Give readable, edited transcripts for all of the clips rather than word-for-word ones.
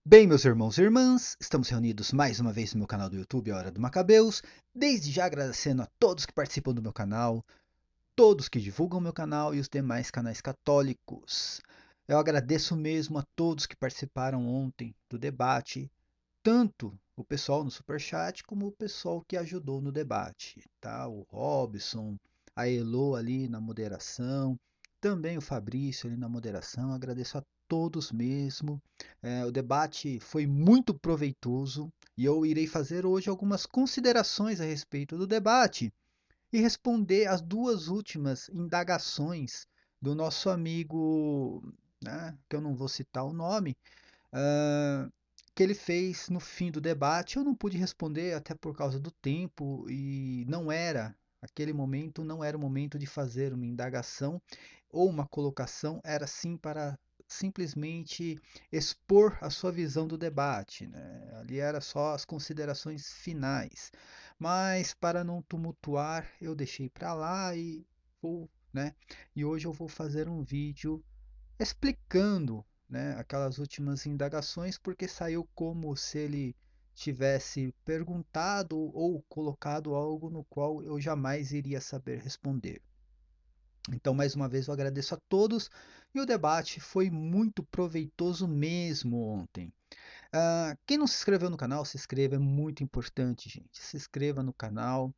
Bem, meus irmãos e irmãs, estamos reunidos mais uma vez no meu canal do YouTube, A Hora do Macabeus. Desde já agradecendo a todos que participam do meu canal, todos que divulgam meu canal e os demais canais católicos. Eu agradeço mesmo a todos que participaram ontem do debate, tanto o pessoal no Superchat como o pessoal que ajudou no debate, tá? O Robson, a Elo ali na moderação, também o Fabrício ali na moderação. Agradeço a todos mesmo. O debate foi muito proveitoso e eu irei fazer hoje algumas considerações a respeito do debate e responder as duas últimas indagações do nosso amigo, né, que eu não vou citar o nome, ah, que ele fez no fim do debate. Eu não pude responder até por causa do tempo e não era, aquele momento não era o momento de fazer uma indagação ou uma colocação, era sim para simplesmente expor a sua visão do debate, né? Ali era só as considerações finais. Mas para não tumultuar, eu deixei para lá e vou, né? E hoje eu vou fazer um vídeo explicando, né, aquelas últimas indagações, porque saiu como se ele tivesse perguntado ou colocado algo no qual eu jamais iria saber responder. Então, mais uma vez, eu agradeço a todos e o debate foi muito proveitoso mesmo ontem. Quem não se inscreveu no canal, se inscreva, é muito importante, gente. Se inscreva no canal,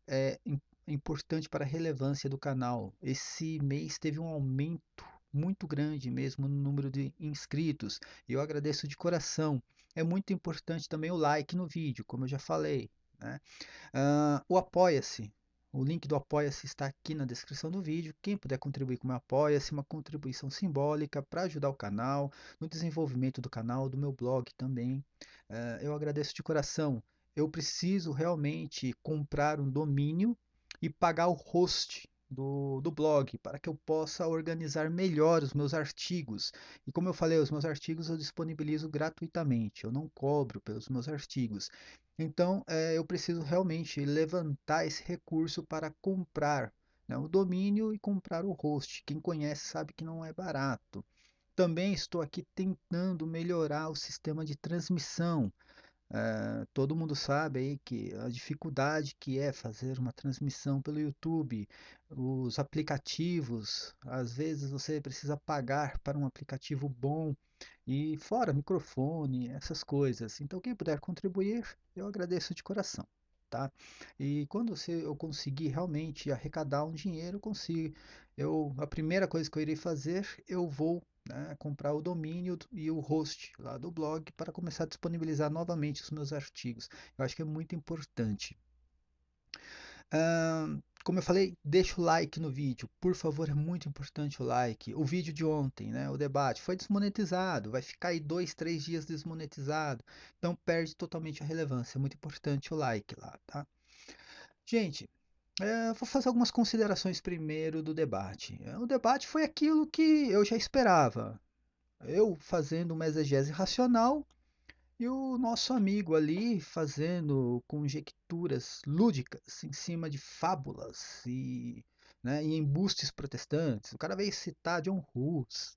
é importante para a relevância do canal. Esse mês teve um aumento muito grande mesmo no número de inscritos e eu agradeço de coração. É muito importante também o like no vídeo, como eu já falei, né? O Apoia-se. O link do Apoia-se está aqui na descrição do vídeo. Quem puder contribuir com o meu Apoia-se, uma contribuição simbólica para ajudar o canal, no desenvolvimento do canal, do meu blog também. Eu agradeço de coração. Eu preciso realmente comprar um domínio e pagar o host do blog para que eu possa organizar melhor os meus artigos. E como eu falei, os meus artigos eu disponibilizo gratuitamente, eu não cobro pelos meus artigos. Então, eu preciso realmente levantar esse recurso para comprar, né, o domínio e comprar o host. Quem conhece sabe que não é barato. Também estou aqui tentando melhorar o sistema de transmissão. Todo mundo sabe aí que a dificuldade que é fazer uma transmissão pelo YouTube, os aplicativos, às vezes você precisa pagar para um aplicativo bom e fora microfone, essas coisas. Então, quem puder contribuir, eu agradeço de coração, tá? E quando eu conseguir realmente arrecadar um dinheiro, a primeira coisa que eu irei fazer, eu vou, né, comprar o domínio e o host lá do blog para começar a disponibilizar novamente os meus artigos. Eu acho que é muito importante. Como eu falei, deixa o like no vídeo, por favor, é muito importante o like. O vídeo de ontem, né, o debate, foi desmonetizado, vai ficar aí 2, 3 dias desmonetizado, então perde totalmente a relevância. É muito importante o like lá, tá? Gente, vou fazer algumas considerações primeiro do debate. O debate foi aquilo que eu já esperava. Eu fazendo uma exegese racional e o nosso amigo ali fazendo conjecturas lúdicas em cima de fábulas né, e embustes protestantes. O cara veio citar John Hus,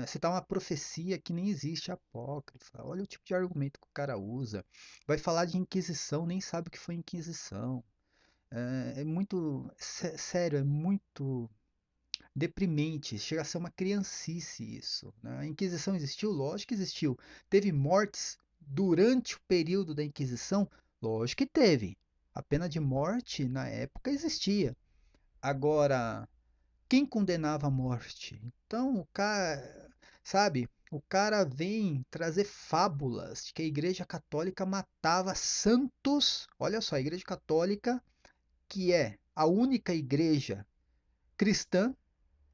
citar uma profecia que nem existe, apócrifa. Olha o tipo de argumento que o cara usa. Vai falar de Inquisição, nem sabe o que foi Inquisição. É muito sério, é muito deprimente, chega a ser uma criancice isso, né? A Inquisição existiu? Lógico que existiu. Teve mortes durante o período da Inquisição? Lógico que teve. A pena de morte na época existia. Agora, quem condenava a morte? Então, o cara, sabe, o cara vem trazer fábulas de que a Igreja Católica matava santos. Olha só, a Igreja Católica, que é a única igreja cristã,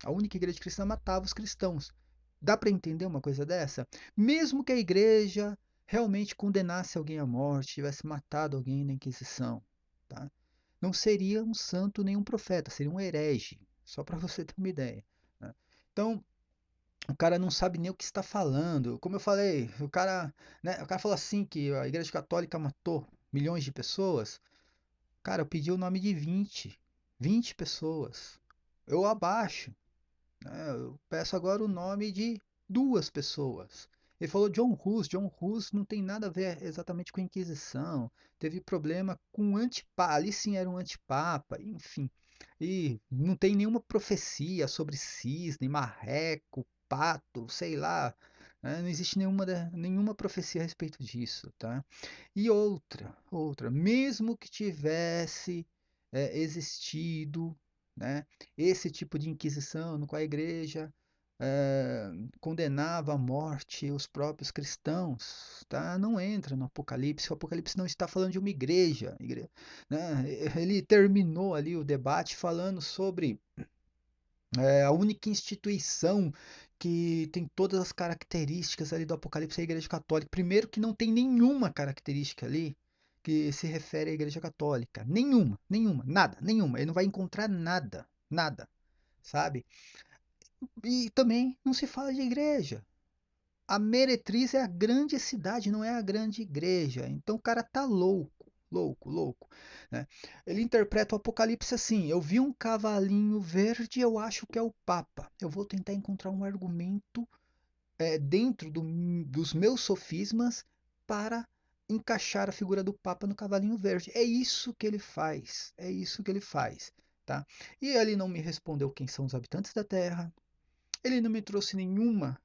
a única igreja cristã matava os cristãos. Dá para entender uma coisa dessa? Mesmo que a igreja realmente condenasse alguém à morte, tivesse matado alguém na Inquisição, tá? Não seria um santo nem um profeta, seria um herege, só para você ter uma ideia, né? Então, o cara não sabe nem o que está falando. Como eu falei, né, o cara falou assim que a Igreja Católica matou milhões de pessoas. Cara, eu pedi o nome de 20 pessoas. Eu abaixo, né? Eu peço agora o nome de 2 pessoas. Ele falou John Hus. John Hus não tem nada a ver exatamente com a Inquisição. Teve problema com o antipapa. Ali sim era um antipapa, enfim. E não tem nenhuma profecia sobre cisne, marreco, pato, sei lá. Né? Não existe nenhuma profecia a respeito disso, tá? E outra, mesmo que tivesse existido, né, esse tipo de inquisição no qual a igreja eh, condenava à morte os próprios cristãos, tá? Não entra no Apocalipse. O Apocalipse não está falando de uma né? Ele terminou ali o debate falando sobre a única instituição que tem todas as características ali do Apocalipse é a Igreja Católica. Primeiro que não tem nenhuma característica ali que se refere à Igreja Católica. Nenhuma, nada, nenhuma. Ele não vai encontrar nada, nada, sabe? E também não se fala de igreja. A meretriz é a grande cidade, não é a grande igreja. Então o cara tá louco, louco, né? Ele interpreta o Apocalipse assim: eu vi um cavalinho verde, eu acho que é o Papa. Eu vou tentar encontrar um argumento dentro dos meus sofismas para encaixar a figura do Papa no cavalinho verde. É isso que ele faz, é isso que ele faz, tá? E ele não me respondeu quem são os habitantes da Terra. Ele não me trouxe nenhuma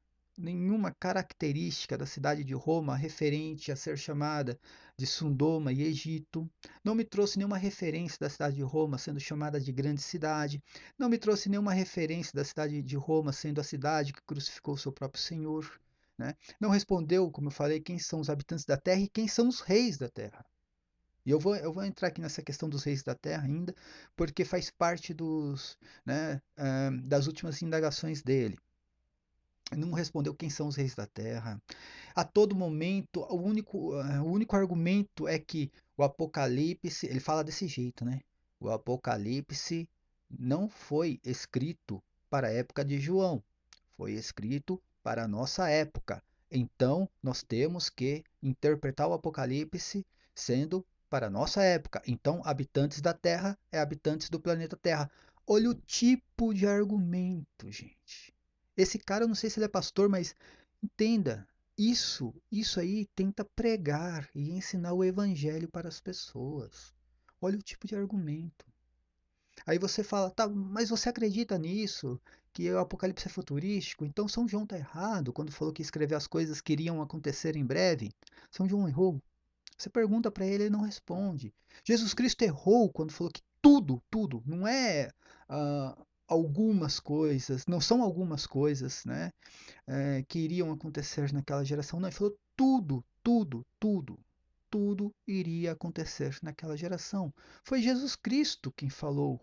característica da cidade de Roma referente a ser chamada de Sundoma e Egito. Não me trouxe nenhuma referência da cidade de Roma sendo chamada de grande cidade. Não me trouxe nenhuma referência da cidade de Roma sendo a cidade que crucificou o seu próprio Senhor. Né? Não respondeu, como eu falei, quem são os habitantes da terra e quem são os reis da terra. E eu vou entrar aqui nessa questão dos reis da terra ainda, porque faz parte das últimas indagações dele. Não respondeu quem são os reis da terra. A todo momento, o único argumento é que o Apocalipse, ele fala desse jeito, né? O Apocalipse não foi escrito para a época de João, foi escrito para a nossa época. Então, nós temos que interpretar o Apocalipse sendo para a nossa época. Então, habitantes da Terra é habitantes do planeta Terra. Olha o tipo de argumento, gente. Esse cara, eu não sei se ele é pastor, mas entenda, isso aí tenta pregar e ensinar o evangelho para as pessoas. Olha o tipo de argumento. Aí você fala, tá, mas você acredita nisso? Que o Apocalipse é futurístico? Então São João está errado quando falou que escrever as coisas que iriam acontecer em breve? São João errou. Você pergunta para ele, ele não responde. Jesus Cristo errou quando falou que tudo, não é algumas coisas, não são algumas coisas, né? Que iriam acontecer naquela geração. Não, ele falou tudo iria acontecer naquela geração. Foi Jesus Cristo quem falou.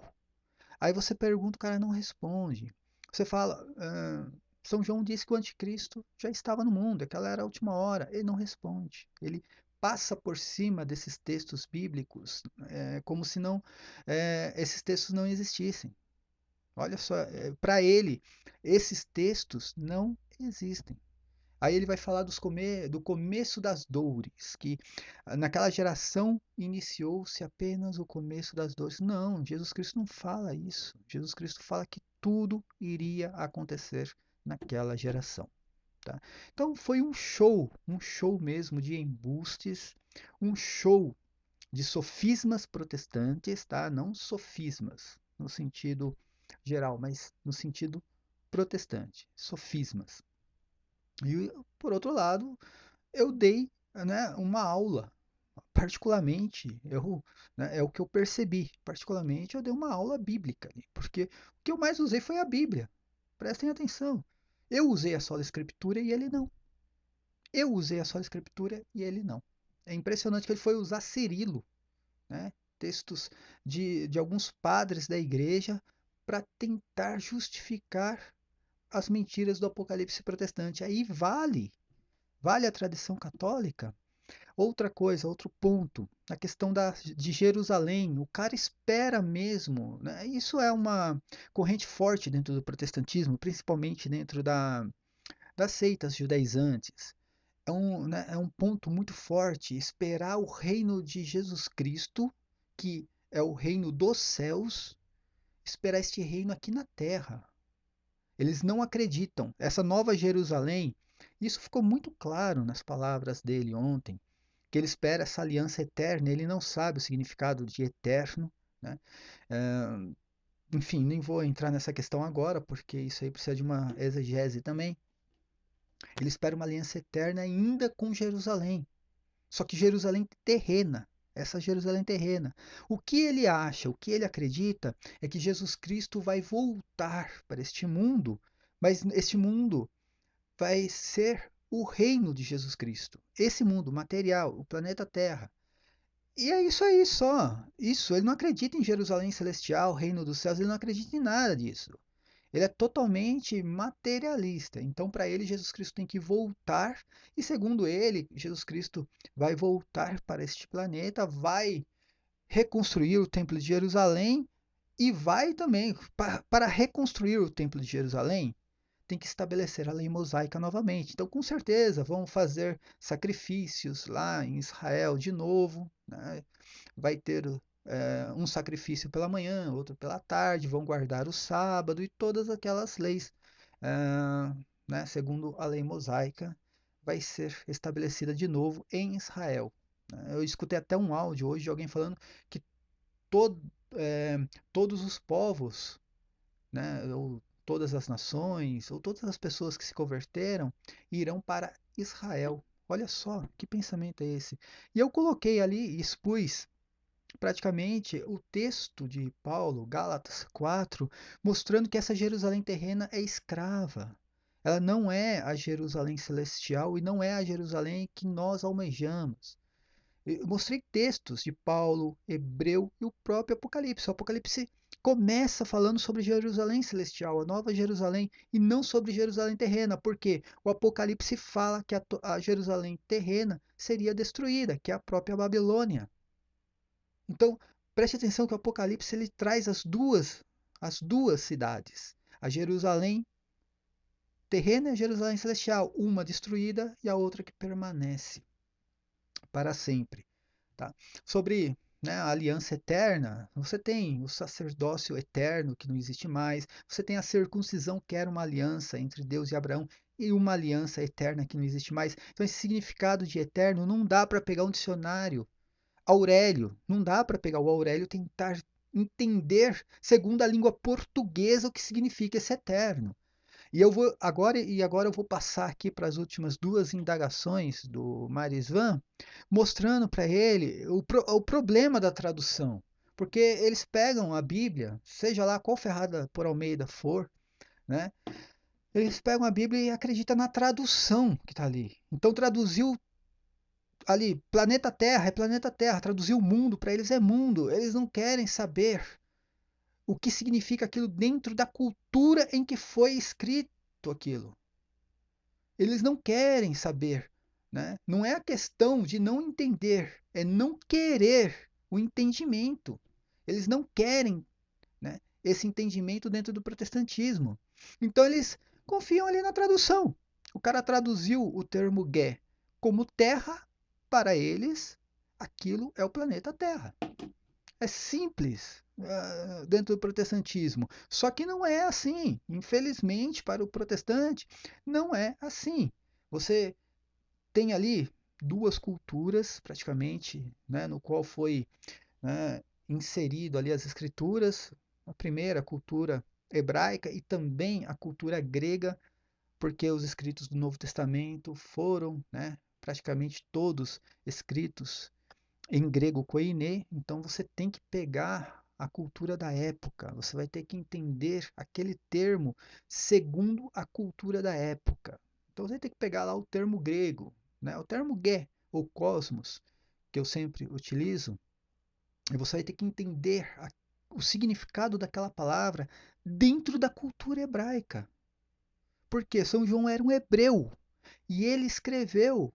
Aí você pergunta, o cara não responde. Você fala, São João disse que o anticristo já estava no mundo, aquela era a última hora. Ele não responde. Ele passa por cima desses textos bíblicos, como se não esses textos não existissem. Olha só, para ele, esses textos não existem. Aí ele vai falar do começo das dores, que naquela geração iniciou-se apenas o começo das dores. Não, Jesus Cristo não fala isso. Jesus Cristo fala que tudo iria acontecer naquela geração. Tá? Então foi um show mesmo de embustes, um show de sofismas protestantes, tá? Não sofismas no sentido geral, mas no sentido protestante, sofismas. E, por outro lado, eu dei, né, uma aula, particularmente, é o que eu percebi, particularmente eu dei uma aula bíblica, porque o que eu mais usei foi a Bíblia, prestem atenção. Eu usei a sola escritura e ele não. Eu usei a sola escritura e ele não. É impressionante que ele foi usar Cirilo, né, textos de alguns padres da igreja para tentar justificar as mentiras do Apocalipse protestante. Aí vale a tradição católica. Outra coisa, outro ponto, a questão de Jerusalém. O cara espera mesmo, né? Isso é uma corrente forte dentro do protestantismo, principalmente dentro das seitas judaizantes. É um ponto muito forte esperar o reino de Jesus Cristo, que é o reino dos céus, esperar este reino aqui na terra. Eles não acreditam. Essa nova Jerusalém Isso ficou muito claro nas palavras dele ontem, que ele espera essa aliança eterna, ele não sabe o significado de eterno, né? Eh, Enfim, nem vou entrar nessa questão agora, porque isso aí precisa de uma exegese também. Ele espera uma aliança eterna ainda com Jerusalém. Só que Jerusalém terrena, essa Jerusalém terrena. O que ele acha, o que ele acredita é que Jesus Cristo vai voltar para este mundo, mas este mundo vai ser o reino de Jesus Cristo. Esse mundo material, o planeta Terra. E é isso aí só. Isso, ele não acredita em Jerusalém celestial, reino dos céus, ele não acredita em nada disso. Ele é totalmente materialista. Então, para ele, Jesus Cristo tem que voltar. E, segundo ele, Jesus Cristo vai voltar para este planeta, vai reconstruir o Templo de Jerusalém e vai também, para reconstruir o Templo de Jerusalém, tem que estabelecer a lei mosaica novamente. Então, com certeza, vão fazer sacrifícios lá em Israel de novo, né? Vai ter um sacrifício pela manhã, outro pela tarde, vão guardar o sábado e todas aquelas leis, né, segundo a lei mosaica, vai ser estabelecida de novo em Israel. Eu escutei até um áudio hoje de alguém falando que todo, é, todos os povos, né, ou todas as nações, ou todas as pessoas que se converteram, irão para Israel. Olha só, que pensamento é esse? E eu coloquei ali e expus praticamente o texto de Paulo, Gálatas 4, mostrando que essa Jerusalém terrena é escrava. Ela não é a Jerusalém celestial e não é a Jerusalém que nós almejamos. Eu mostrei textos de Paulo, Hebreu e o próprio Apocalipse. O Apocalipse começa falando sobre Jerusalém celestial, a nova Jerusalém, e não sobre Jerusalém terrena, porque o Apocalipse fala que a Jerusalém terrena seria destruída, que é a própria Babilônia. Então, preste atenção que o Apocalipse ele traz as duas cidades, a Jerusalém terrena e a Jerusalém celestial, uma destruída e a outra que permanece para sempre. Tá? Sobre, né, a aliança eterna, você tem o sacerdócio eterno, que não existe mais, você tem a circuncisão, que era uma aliança entre Deus e Abraão, e uma aliança eterna que não existe mais. Então, esse significado de eterno não dá para pegar um dicionário. Aurélio, não dá para pegar o Aurélio e tentar entender, segundo a língua portuguesa, o que significa esse eterno. E agora eu vou passar aqui para as últimas duas indagações do Marisvan, mostrando para ele o problema da tradução. Porque eles pegam a Bíblia, seja lá qual Ferrada por Almeida for, né? Eles pegam a Bíblia e acreditam na tradução que está ali. Então traduziu ali, planeta Terra é planeta Terra, traduziu mundo para eles é mundo. Eles não querem saber o que significa aquilo dentro da cultura em que foi escrito aquilo. Eles não querem saber, né? Não é a questão de não entender, é não querer o entendimento. Eles não querem, né, esse entendimento dentro do protestantismo. Então eles confiam ali na tradução. O cara traduziu o termo Gé como terra, para eles aquilo é o planeta Terra. É simples dentro do protestantismo. Só que não é assim. Infelizmente, para o protestante, não é assim. Você tem ali duas culturas, praticamente, né, no qual foi, né, inserido ali as escrituras. A primeira, a cultura hebraica e também a cultura grega, porque os escritos do Novo Testamento foram, né, praticamente todos escritos em grego koiné, então você tem que pegar a cultura da época, você vai ter que entender aquele termo segundo a cultura da época. Então você tem que pegar lá o termo grego, né? O termo gé ou cosmos, que eu sempre utilizo, e você vai ter que entender o significado daquela palavra dentro da cultura hebraica. Porque São João era um hebreu e ele escreveu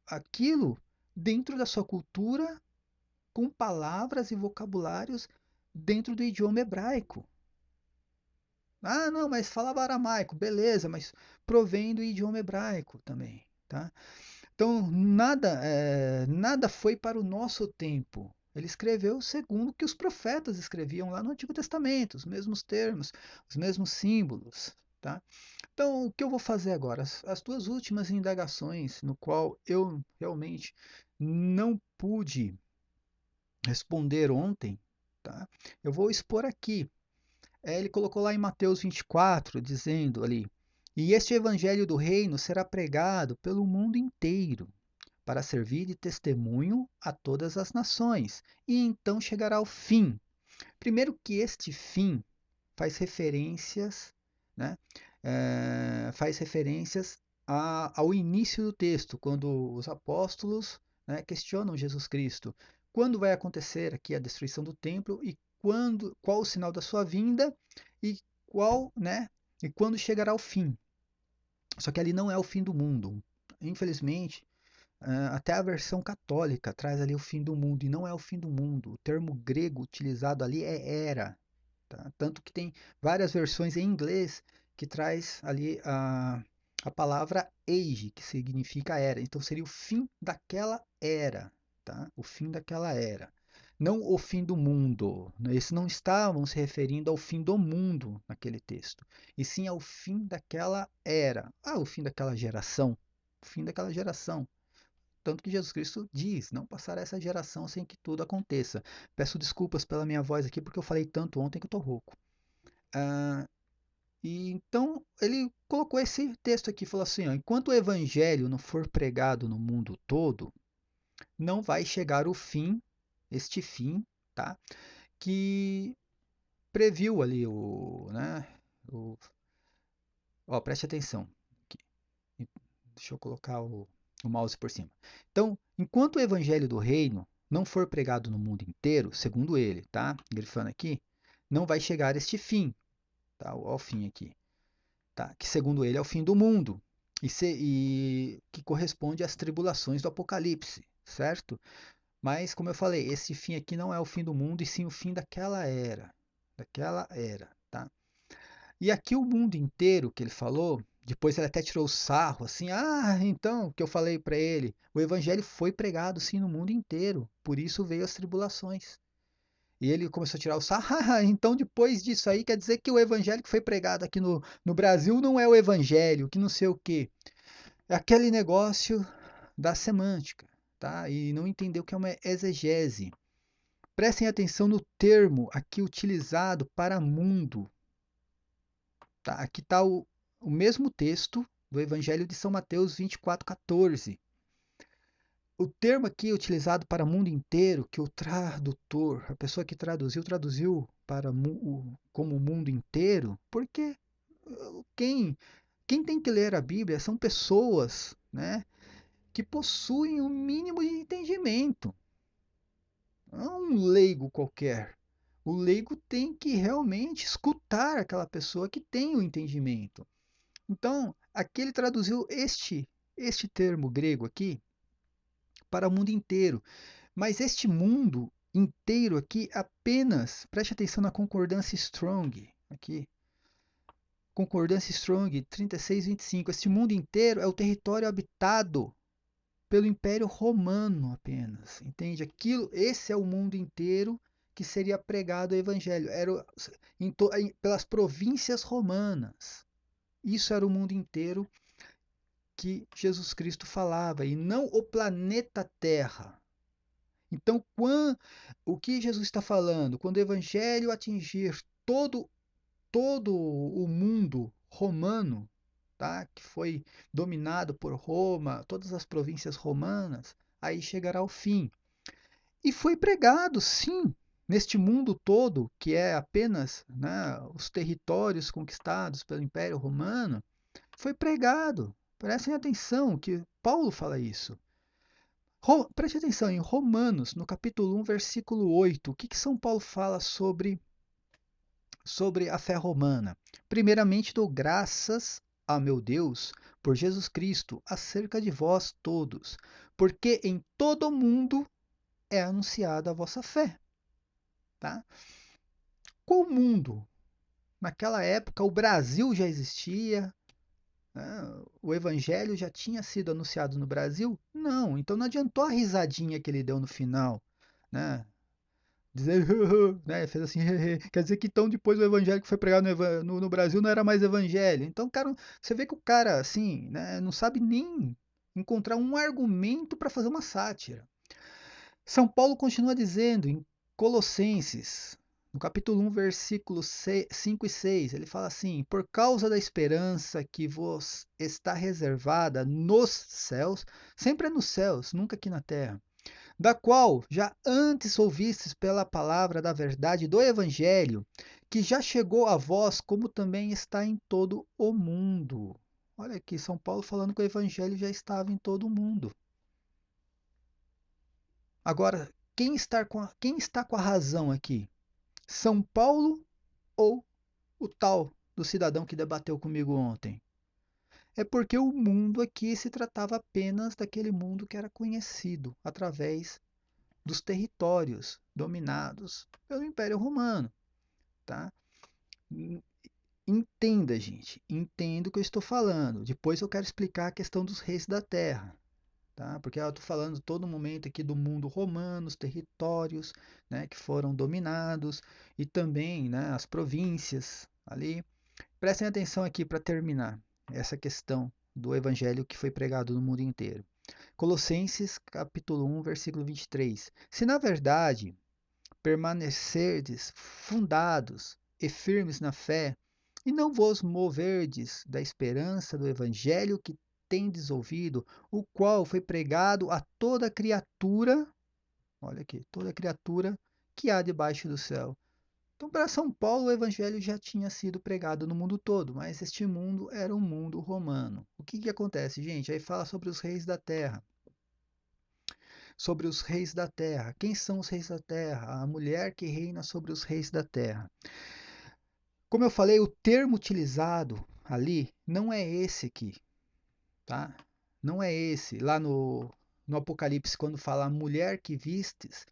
aquilo dentro da sua cultura, com palavras e vocabulários dentro do idioma hebraico. Ah, não, mas falava aramaico, beleza, mas provém do idioma hebraico também, tá? Então, nada foi para o nosso tempo. Ele escreveu segundo o que os profetas escreviam lá no Antigo Testamento, os mesmos termos, os mesmos símbolos, tá? Então, o que eu vou fazer agora? As duas últimas indagações, no qual eu realmente não pude responder ontem, tá? Eu vou expor aqui. Ele colocou lá em Mateus 24, dizendo ali: E este evangelho do reino será pregado pelo mundo inteiro, para servir de testemunho a todas as nações, e então chegará o fim. Primeiro que este fim faz referências, né, faz referências ao início do texto, quando os apóstolos, né, questionam Jesus Cristo. Quando vai acontecer aqui a destruição do templo e qual o sinal da sua vinda e e quando chegará o fim. Só que ali não é o fim do mundo. Infelizmente, até a versão católica traz ali o fim do mundo, e não é o fim do mundo. O termo grego utilizado ali é era. Tá? Tanto que tem várias versões em inglês que traz ali a palavra age, que significa era. Então seria o fim daquela era. Tá? O fim daquela era. Não o fim do mundo. Eles não estavam se referindo ao fim do mundo naquele texto, e sim ao fim daquela era. O fim daquela geração. O fim daquela geração. Tanto que Jesus Cristo diz: não passará essa geração sem que tudo aconteça. Peço desculpas pela minha voz aqui, porque eu falei tanto ontem que eu estou rouco. Ah, e então ele colocou esse texto aqui, falou assim: ó, enquanto o evangelho não for pregado no mundo todo, não vai chegar o fim, este fim, tá? Que previu ali o, preste atenção. Aqui. Deixa eu colocar o mouse por cima. Então, enquanto o evangelho do reino não for pregado no mundo inteiro, segundo ele, tá? Grifando aqui, não vai chegar este fim, tá? Ao fim aqui, tá? Que segundo ele é o fim do mundo e que corresponde às tribulações do Apocalipse, certo? Mas, como eu falei, esse fim aqui não é o fim do mundo, e sim o fim daquela era, tá? E aqui o mundo inteiro que ele falou, depois ele até tirou sarro, assim, então, que eu falei para ele, o evangelho foi pregado sim no mundo inteiro, por isso veio as tribulações. E ele começou a tirar o sarro, então depois disso aí quer dizer que o evangelho que foi pregado aqui no Brasil não é o evangelho, que não sei o quê. É aquele negócio da semântica, tá? E não entendeu o que é uma exegese. Prestem atenção no termo aqui utilizado para mundo. Tá? Aqui está o mesmo texto do Evangelho de São Mateus 24:14. O termo aqui utilizado para mundo inteiro, que o tradutor, a pessoa que traduziu para como mundo inteiro, porque quem, quem tem que ler a Bíblia são pessoas, né, que possuem o mínimo de entendimento. Não é um leigo qualquer. O leigo tem que realmente escutar aquela pessoa que tem o entendimento. Então, aqui ele traduziu este termo grego aqui para o mundo inteiro. Mas este mundo inteiro aqui apenas, preste atenção na concordância Strong, aqui. Concordância Strong 36:25. Este mundo inteiro é o território habitado pelo Império Romano apenas. Entende? Esse é o mundo inteiro que seria pregado o evangelho. Era pelas províncias romanas. Isso era o mundo inteiro que Jesus Cristo falava, e não o planeta Terra. Então, o que Jesus está falando? Quando o evangelho atingir todo o mundo romano, tá? Que foi dominado por Roma, todas as províncias romanas, aí chegará o fim. E foi pregado, sim, neste mundo todo, que é apenas, né, os territórios conquistados pelo Império Romano, foi pregado. Prestem atenção que Paulo fala isso. Preste atenção em Romanos, no capítulo 1, versículo 8. O que São Paulo fala sobre a fé romana? Primeiramente, dou graças a meu Deus por Jesus Cristo acerca de vós todos, porque em todo o mundo é anunciada a vossa fé. Tá? Qual mundo? Naquela época, o Brasil já existia, né? O evangelho já tinha sido anunciado no Brasil? Não, então não adiantou a risadinha que ele deu no final, né? dizendo, né, fez assim, quer dizer que então depois o evangelho que foi pregado no Brasil não era mais evangelho. Então, cara, você vê que o cara, assim, né, não sabe nem encontrar um argumento para fazer uma sátira. São Paulo continua dizendo em Colossenses, no capítulo 1, versículos 5 e 6, ele fala assim: por causa da esperança que vos está reservada nos céus, sempre é nos céus, nunca aqui na terra, da qual já antes ouvistes pela palavra da verdade do Evangelho, que já chegou a vós, como também está em todo o mundo. Olha aqui, São Paulo falando que o Evangelho já estava em todo o mundo. Agora, quem está com a razão aqui? São Paulo ou o tal do cidadão que debateu comigo ontem? É porque o mundo aqui se tratava apenas daquele mundo que era conhecido através dos territórios dominados pelo Império Romano, tá? Entenda, gente, entenda o que eu estou falando. Depois eu quero explicar a questão dos reis da terra, tá? Porque eu estou falando todo momento aqui do mundo romano, os territórios, né, que foram dominados e também, né, as províncias ali. Prestem atenção aqui para terminar essa questão do evangelho que foi pregado no mundo inteiro. Colossenses capítulo 1, versículo 23. Se na verdade permanecerdes fundados e firmes na fé, e não vos moverdes da esperança do evangelho que tendes ouvido, o qual foi pregado a toda criatura, olha aqui, toda criatura que há debaixo do céu. Então, para São Paulo, o evangelho já tinha sido pregado no mundo todo, mas este mundo era um mundo romano. O que, que acontece, gente? Aí fala sobre os reis da terra. Sobre os reis da terra. Quem são os reis da terra? A mulher que reina sobre os reis da terra. Como eu falei, o termo utilizado ali não é esse aqui, tá? Não é esse. Lá no Apocalipse, quando fala a mulher que vistes,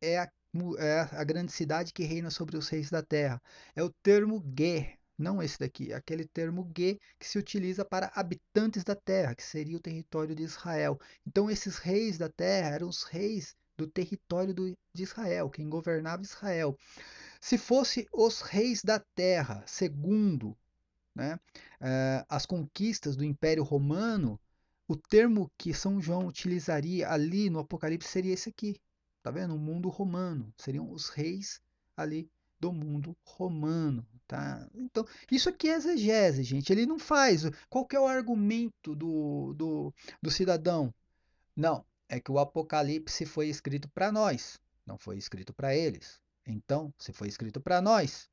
é a grande cidade que reina sobre os reis da terra. É o termo Ge, não esse daqui. Aquele termo Ge que se utiliza para habitantes da terra, que seria o território de Israel. Então, esses reis da terra eram os reis do território de Israel, quem governava Israel. Se fosse os reis da terra, segundo, né, as conquistas do Império Romano, o termo que São João utilizaria ali no Apocalipse seria esse aqui. Tá vendo? O mundo romano. Seriam os reis ali do mundo romano. Tá? Então, isso aqui é exegese, gente. Ele não faz. Qual que é o argumento do cidadão? Não, é que o Apocalipse foi escrito para nós, não foi escrito para eles. Então, se foi escrito para nós,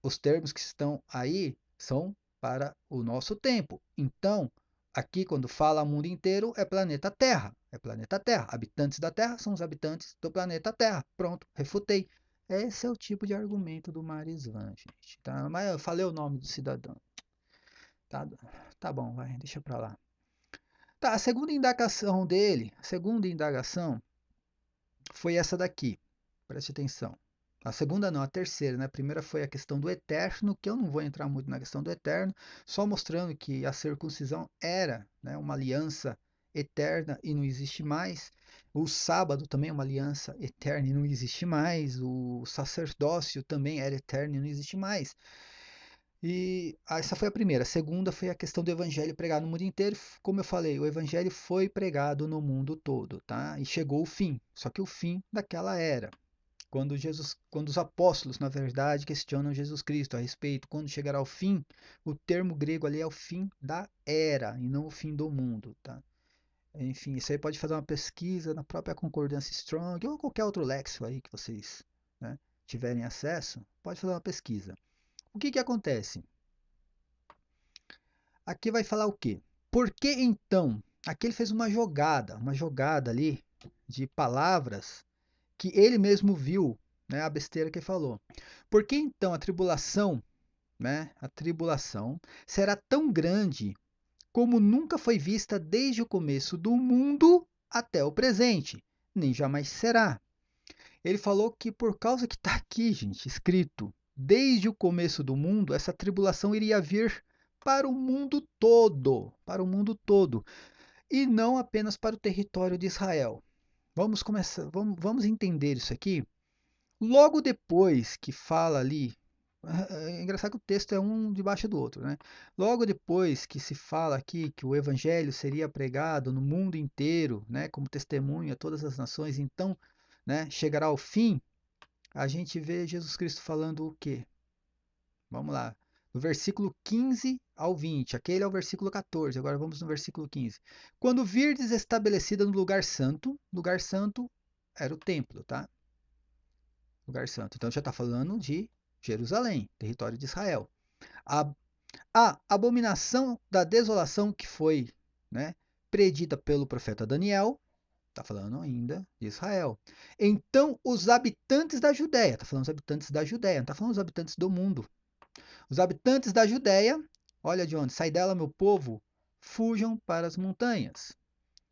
os termos que estão aí são para o nosso tempo. Então, aqui quando fala mundo inteiro, é planeta Terra. É planeta Terra. Habitantes da Terra são os habitantes do planeta Terra. Pronto, refutei. Esse é o tipo de argumento do Marisvan, gente. Tá? Mas eu falei o nome do cidadão. Tá, tá bom, vai, deixa pra lá. Tá, a segunda indagação dele, a segunda indagação foi essa daqui. Preste atenção. A segunda não, a terceira, né? A primeira foi a questão do eterno, que eu não vou entrar muito na questão do eterno, só mostrando que a circuncisão era, né, uma aliança eterna e não existe mais. O sábado também é uma aliança eterna e não existe mais. O sacerdócio também era eterno e não existe mais. E essa foi a primeira. A segunda foi a questão do evangelho pregado no mundo inteiro. Como eu falei, o evangelho foi pregado no mundo todo, tá? E chegou o fim. Só que o fim daquela era. Quando os apóstolos, na verdade, questionam Jesus Cristo a respeito, quando chegará o fim, o termo grego ali é o fim da era e não o fim do mundo, tá? Enfim, isso aí pode fazer uma pesquisa na própria Concordância Strong ou qualquer outro léxico aí que vocês, né, tiverem acesso, pode fazer uma pesquisa. O que que acontece? Aqui vai falar o quê? Por que então? Aqui ele fez uma jogada ali de palavras que ele mesmo viu, né, a besteira que ele falou. Por que então a tribulação, né, a tribulação será tão grande como nunca foi vista desde o começo do mundo até o presente, nem jamais será. Ele falou que por causa que está aqui, gente, escrito, desde o começo do mundo, essa tribulação iria vir para o mundo todo, e não apenas para o território de Israel. Vamos começar, vamos entender isso aqui Logo depois que fala ali, é engraçado que o texto é um debaixo do outro, né? Logo depois que se fala aqui que o evangelho seria pregado no mundo inteiro, né, como testemunho a todas as nações, então, né, chegará ao fim, a gente vê Jesus Cristo falando o quê? Vamos lá. Do versículo 15 ao 20. Aquele é o versículo 14. Agora vamos no versículo 15. Quando virdes estabelecida no lugar santo era o templo, tá? Lugar santo. Então já está falando de Jerusalém, território de Israel. A, a abominação da desolação que foi, né, predita pelo profeta Daniel, está falando ainda de Israel. Então os habitantes da Judéia, está falando dos habitantes da Judéia, não está falando dos habitantes do mundo. Os habitantes da Judéia, olha de onde, sai dela meu povo, fujam para as montanhas.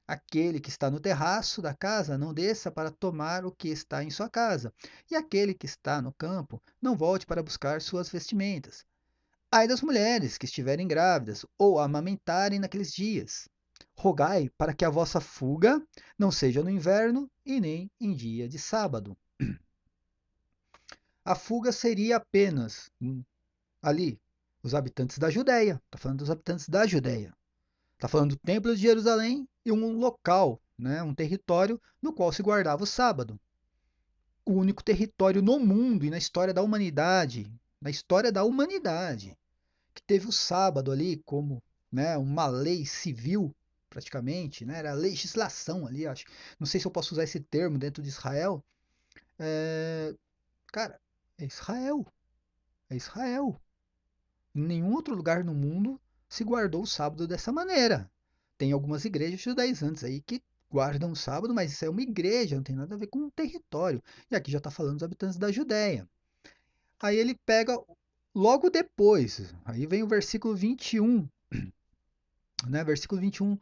Aquele que está no terraço da casa, não desça para tomar o que está em sua casa. E aquele que está no campo, não volte para buscar suas vestimentas. Ai das mulheres que estiverem grávidas ou amamentarem naqueles dias. Rogai para que a vossa fuga não seja no inverno e nem em dia de sábado. A fuga seria apenas ali, os habitantes da Judéia. Está falando dos habitantes da Judéia. Está falando do Templo de Jerusalém e um local, né, um território no qual se guardava o sábado. O único território no mundo e na história da humanidade, que teve o sábado ali como, né, uma lei civil, praticamente, né, era a legislação ali, acho. Não sei se eu posso usar esse termo dentro de Israel. É, cara, é Israel. É Israel. Em nenhum outro lugar no mundo se guardou o sábado dessa maneira. Tem algumas igrejas judaizantes aí que guardam o sábado, mas isso é uma igreja, não tem nada a ver com um território. E aqui já está falando dos habitantes da Judéia. Aí ele pega logo depois, aí vem o versículo 21, né? Versículo 21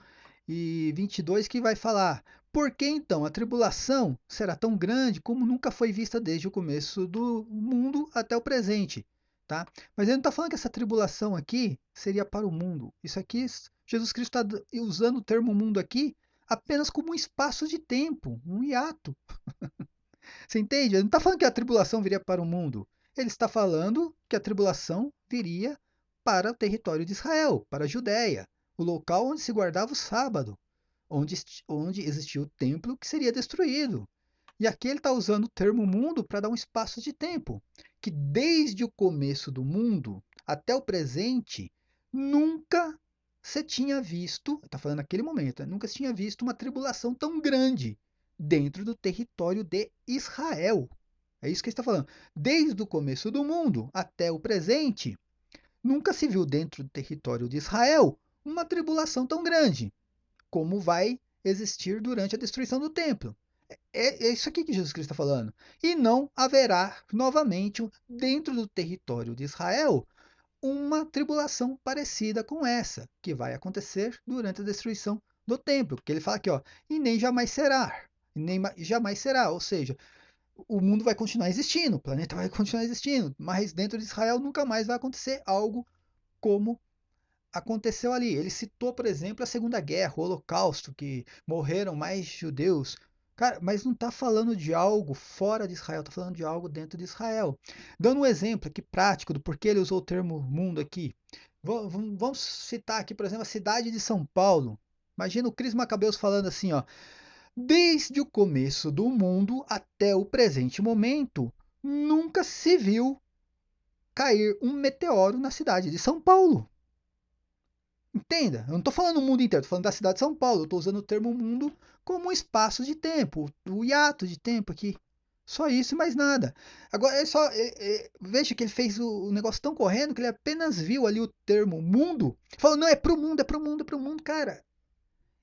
e 22 que vai falar: Por que então a tribulação será tão grande como nunca foi vista desde o começo do mundo até o presente, tá? Mas ele não está falando que essa tribulação aqui seria para o mundo. Isso aqui, Jesus Cristo está usando o termo mundo aqui apenas como um espaço de tempo, um hiato. Você entende? Ele não está falando que a tribulação viria para o mundo. Ele está falando que a tribulação viria para o território de Israel, para a Judéia, o local onde se guardava o sábado, onde existia o templo que seria destruído. E aqui ele está usando o termo mundo para dar um espaço de tempo, que desde o começo do mundo até o presente, nunca se tinha visto, está falando naquele momento, nunca se tinha visto uma tribulação tão grande dentro do território de Israel. É isso que ele está falando. Desde o começo do mundo até o presente, nunca se viu dentro do território de Israel uma tribulação tão grande como vai existir durante a destruição do templo. É isso aqui que Jesus Cristo está falando. E não haverá novamente dentro do território de Israel uma tribulação parecida com essa, que vai acontecer durante a destruição do templo. Porque ele fala aqui, ó, e nem jamais será. E nem jamais será. Ou seja, o mundo vai continuar existindo, o planeta vai continuar existindo, mas dentro de Israel nunca mais vai acontecer algo como aconteceu ali. Ele citou, por exemplo, a Segunda Guerra, o Holocausto, que morreram mais judeus. Cara, mas não está falando de algo fora de Israel, está falando de algo dentro de Israel. Dando um exemplo aqui prático do porquê ele usou o termo mundo aqui. Vamos citar aqui, por exemplo, a cidade de São Paulo. Imagina o Cris Macabeus falando assim, ó. Desde o começo do mundo até o presente momento, nunca se viu cair um meteoro na cidade de São Paulo. Entenda, eu não estou falando o mundo inteiro, estou falando da cidade de São Paulo. Eu estou usando o termo mundo como um espaço de tempo, o hiato de tempo aqui. Só isso e mais nada. Agora, veja que ele fez o negócio tão correndo que ele apenas viu ali o termo mundo. Falou, não, é pro mundo, é pro mundo, é pro mundo. Cara,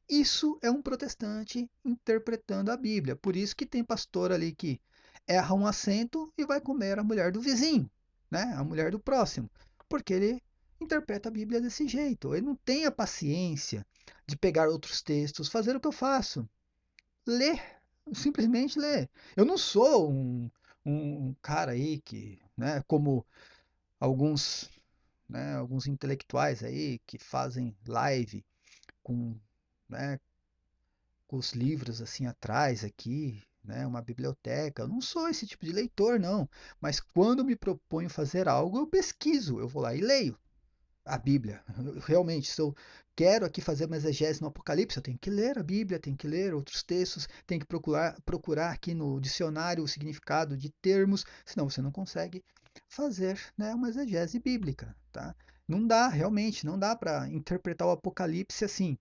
isso é um protestante interpretando a Bíblia. Por isso que tem pastor ali que erra um acento e vai comer a mulher do vizinho, né? A mulher do próximo. Porque ele interpreta a Bíblia desse jeito. Ele não tem a paciência de pegar outros textos, fazer o que eu faço. Ler, simplesmente ler. Eu não sou um cara aí que, né, como alguns, né, alguns intelectuais aí que fazem live com, né, com os livros assim atrás aqui, né, uma biblioteca. Eu não sou esse tipo de leitor, não. Mas quando me proponho fazer algo, eu pesquiso, eu vou lá e leio a Bíblia. Realmente, se eu quero aqui fazer uma exegese no Apocalipse, eu tenho que ler a Bíblia, tenho que ler outros textos, tenho que procurar aqui no dicionário o significado de termos, senão você não consegue fazer, né, uma exegese bíblica, tá? Não dá, realmente, não dá para interpretar o Apocalipse assim.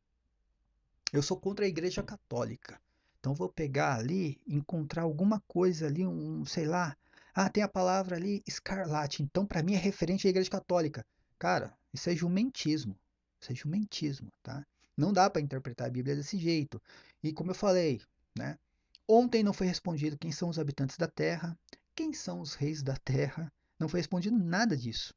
Eu sou contra a Igreja Católica. Então vou pegar ali, encontrar alguma coisa ali, sei lá. Ah, tem a palavra ali escarlate. Então para mim é referente à Igreja Católica. Cara, isso é jumentismo. Isso é jumentismo, tá? Não dá para interpretar a Bíblia desse jeito. E como eu falei, né? Ontem não foi respondido quem são os habitantes da terra, quem são os reis da terra. Não foi respondido nada disso.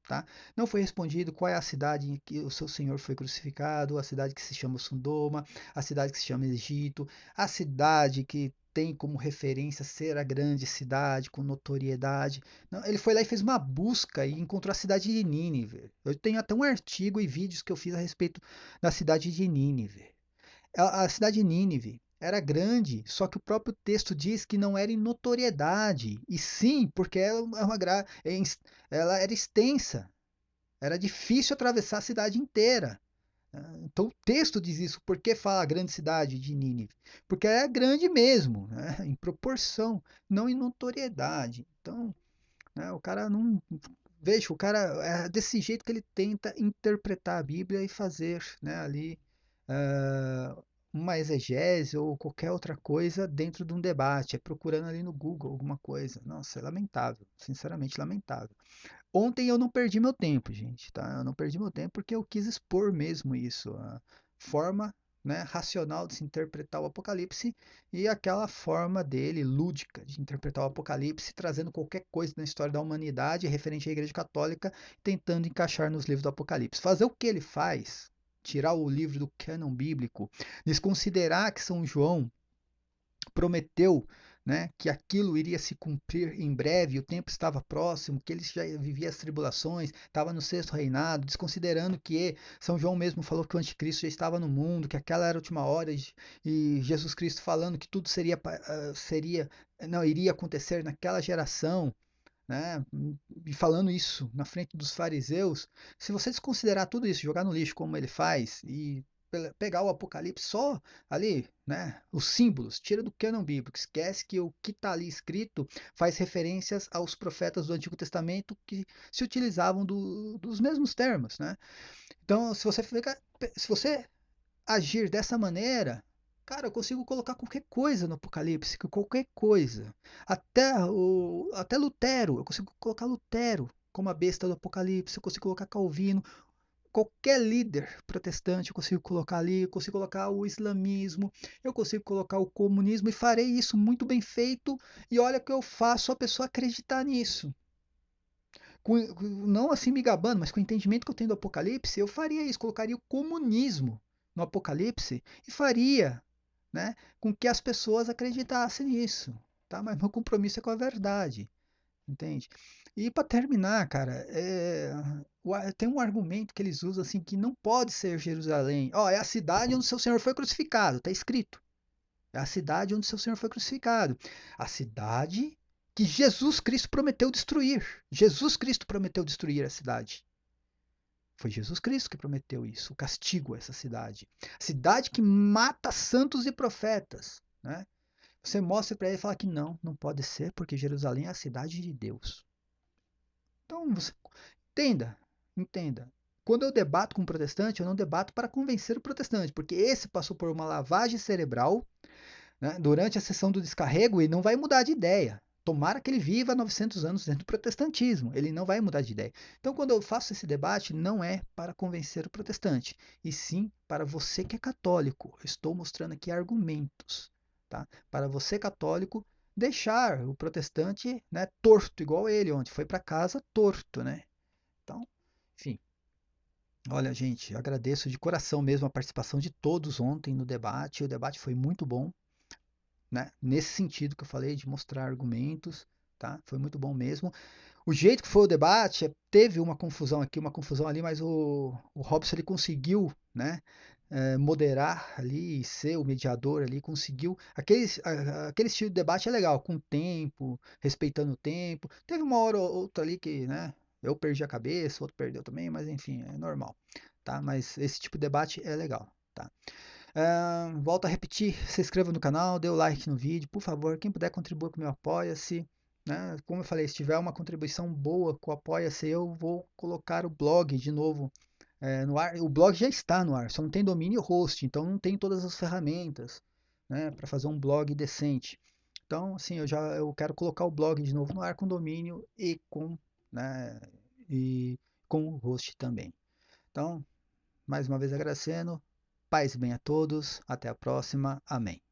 Tá? Não foi respondido qual é a cidade em que o seu Senhor foi crucificado, a cidade que se chama Sodoma, a cidade que se chama Egito, a cidade que tem como referência ser a grande cidade com notoriedade. Não, ele foi lá e fez uma busca e encontrou a cidade de Nínive. Eu tenho até um artigo e vídeos que eu fiz a respeito da cidade de Nínive. A cidade de Nínive era grande, só que o próprio texto diz que não era em notoriedade, e sim porque ela era extensa, era difícil atravessar a cidade inteira. Então o texto diz isso. Por que fala a grande cidade de Nínive? Porque é grande mesmo, né? Em proporção, não em notoriedade. Então, né, o cara não. Veja, o cara é desse jeito que ele tenta interpretar a Bíblia e fazer, né, ali uma exegese ou qualquer outra coisa dentro de um debate, é procurando ali no Google alguma coisa. Nossa, é lamentável, sinceramente lamentável. Ontem eu não perdi meu tempo, gente, tá? Eu não perdi meu tempo porque eu quis expor mesmo isso, a forma, né, racional de se interpretar o Apocalipse e aquela forma dele lúdica de interpretar o Apocalipse, trazendo qualquer coisa na história da humanidade referente à Igreja Católica, tentando encaixar nos livros do Apocalipse. Fazer o que ele faz, tirar o livro do cânon bíblico, desconsiderar que São João prometeu, né, que aquilo iria se cumprir em breve, o tempo estava próximo, que ele já vivia as tribulações, estava no sexto reinado, desconsiderando que São João mesmo falou que o anticristo já estava no mundo, que aquela era a última hora, e Jesus Cristo falando que tudo não iria acontecer naquela geração, né? E falando isso na frente dos fariseus, se você desconsiderar tudo isso, jogar no lixo como ele faz e pegar o Apocalipse só ali, né, os símbolos, tira do cânon bíblico, esquece que o que está ali escrito faz referências aos profetas do Antigo Testamento que se utilizavam dos mesmos termos, né? Então, se você agir dessa maneira, cara, eu consigo colocar qualquer coisa no Apocalipse, qualquer coisa. Até Lutero, eu consigo colocar Lutero como a besta do Apocalipse, eu consigo colocar Calvino, qualquer líder protestante eu consigo colocar ali, eu consigo colocar o islamismo, eu consigo colocar o comunismo e farei isso muito bem feito. E olha que eu faço a pessoa acreditar nisso. Não assim me gabando, mas com o entendimento que eu tenho do Apocalipse, eu faria isso, colocaria o comunismo no Apocalipse e faria, né, com que as pessoas acreditassem nisso, tá? Mas meu compromisso é com a verdade, entende? E para terminar, cara, tem um argumento que eles usam assim que não pode ser Jerusalém. Ó, é a cidade onde seu Senhor foi crucificado, tá escrito. É a cidade onde seu Senhor foi crucificado. A cidade que Jesus Cristo prometeu destruir. Jesus Cristo prometeu destruir a cidade. Foi Jesus Cristo que prometeu isso, o castigo a essa cidade. Cidade que mata santos e profetas, né? Você mostra para ele e fala que não pode ser, porque Jerusalém é a cidade de Deus. Então, você entenda. Quando eu debato com um protestante, eu não debato para convencer o protestante, porque esse passou por uma lavagem cerebral, né, durante a sessão do descarrego e não vai mudar de ideia. Tomara que ele viva 900 anos dentro do protestantismo, ele não vai mudar de ideia. Então, quando eu faço esse debate, não é para convencer o protestante, e sim para você que é católico. Eu estou mostrando aqui argumentos, tá? Para você católico deixar o protestante, né, torto igual ele, onde foi para casa torto, né? Então, enfim. Olha, gente, agradeço de coração mesmo a participação de todos ontem no debate. O debate foi muito bom, né? Nesse sentido que eu falei, de mostrar argumentos, tá? Foi muito bom mesmo. O jeito que foi o debate, teve uma confusão aqui, uma confusão ali, mas o Robson ele conseguiu, né? moderar ali e ser o mediador ali, conseguiu. Aquele estilo de debate é legal, com tempo, respeitando o tempo. Teve uma hora ou outra ali que, né, eu perdi a cabeça, outro perdeu também, mas enfim, é normal, tá? Mas esse tipo de debate é legal, tá? Volto a repetir, se inscreva no canal, dê o like no vídeo, por favor, quem puder contribuir com o meu Apoia-se, né? Como eu falei, se tiver uma contribuição boa com o Apoia-se, eu vou colocar o blog de novo no ar. O blog já está no ar, só não tem domínio e host, então não tem todas as ferramentas, né, para fazer um blog decente. Então, assim, eu quero colocar o blog de novo no ar com domínio e né, e com o host também. Então, mais uma vez agradecendo. Paz e bem a todos. Até a próxima. Amém.